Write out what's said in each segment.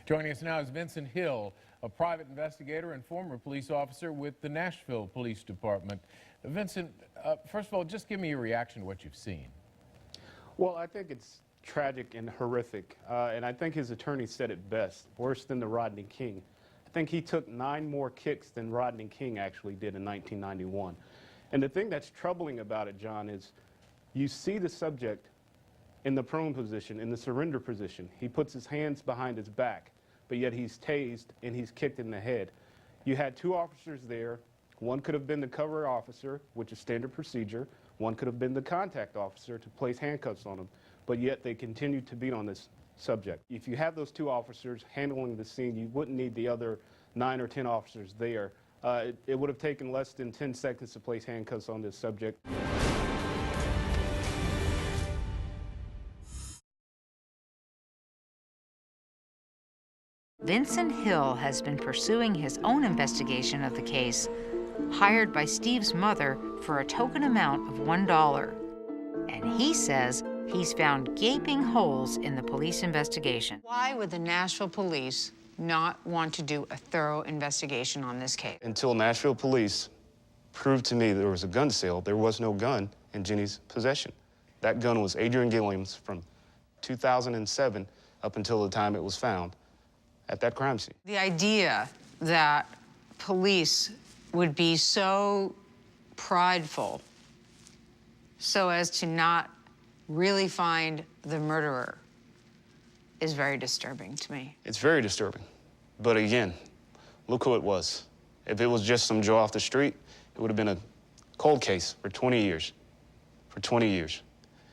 Joining us now is Vincent Hill, a private investigator and former police officer with the Nashville Police Department. Vincent, first of all, just give me your reaction to what you've seen. Well, I think it's tragic and horrific, and I think his attorney said it best, worse than the Rodney King. I think he took 9 more kicks than Rodney King actually did in 1991. And the thing that's troubling about it, John, is you see the subject in the prone position, in the surrender position. He puts his hands behind his back, but yet he's tased and he's kicked in the head. You had 2 officers there. One could have been the cover officer, which is standard procedure. One could have been the contact officer to place handcuffs on him, but yet they continued to beat on this subject. If you have those 2 officers handling the scene, you wouldn't need the other 9 or 10 officers there. It would have taken less than 10 seconds to place handcuffs on this subject. Vincent Hill has been pursuing his own investigation of the case, hired by Steve's mother for a token amount of $1. And he says he's found gaping holes in the police investigation. Why would the Nashville police not want to do a thorough investigation on this case? Until Nashville police proved to me there was a gun sale, there was no gun in Jenny's possession. That gun was Adrian Gilliam's from 2007 up until the time it was found at that crime scene. The idea that police would be so prideful so as to not really find the murderer is very disturbing to me. It's very disturbing. But again, look who it was. If it was just some Joe off the street, it would have been a cold case for 20 years. For 20 years.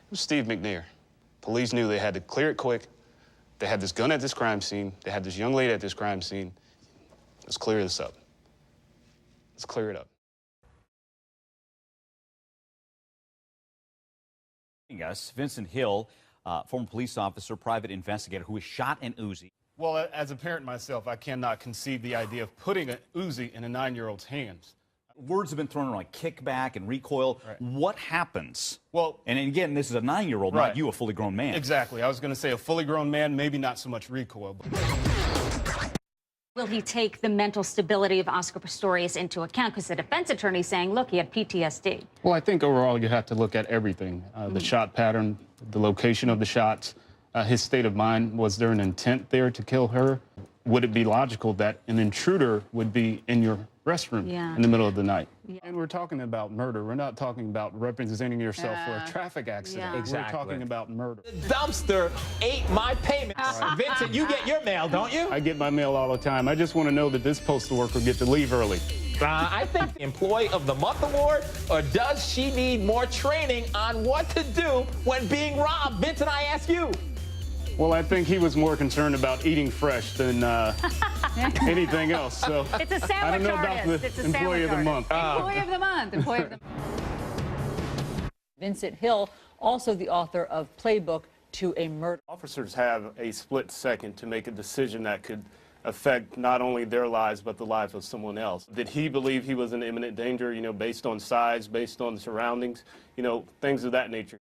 It was Steve McNair. Police knew they had to clear it quick. They had this gun at this crime scene. They had this young lady at this crime scene. Let's clear this up. Let's clear it up. Us, Vincent Hill, former police officer, private investigator, who was shot an Uzi. Well, as a parent myself, I cannot conceive the idea of putting an Uzi in a 9-year-old's hands. Words have been thrown around like kickback and recoil. Right. What happens? Well, and again, this is a 9-year-old, right. Not you, a fully grown man. Exactly. I was going to say a fully grown man, maybe not so much recoil. Will he take the mental stability of Oscar Pistorius into account? Because the defense attorney is saying, look, he had PTSD. Well, I think overall you have to look at everything. The shot pattern, the location of the shots, his state of mind. Was there an intent there to kill her? Would it be logical that an intruder would be in your restroom in the middle of the night? Yeah. And we're talking about murder. We're not talking about representing yourself for a traffic accident. Yeah. Exactly. We're talking about murder. The dumpster ate my payments. Vincent, you get your mail, don't you? I get my mail all the time. I just want to know that this postal worker gets to leave early. I think the Employee of the Month award, or does she need more training on what to do when being robbed? Vincent, I ask you. Well, I think he was more concerned about eating fresh than anything else. So It's a sandwich I don't know artist. about the It's a Employee of the Month. Employee of the Month. Employee of the Vincent Hill, also the author of Playbook to a Murder. Officers have a split second to make a decision that could affect not only their lives, but the lives of someone else. Did he believe he was in imminent danger, based on size, based on surroundings, things of that nature?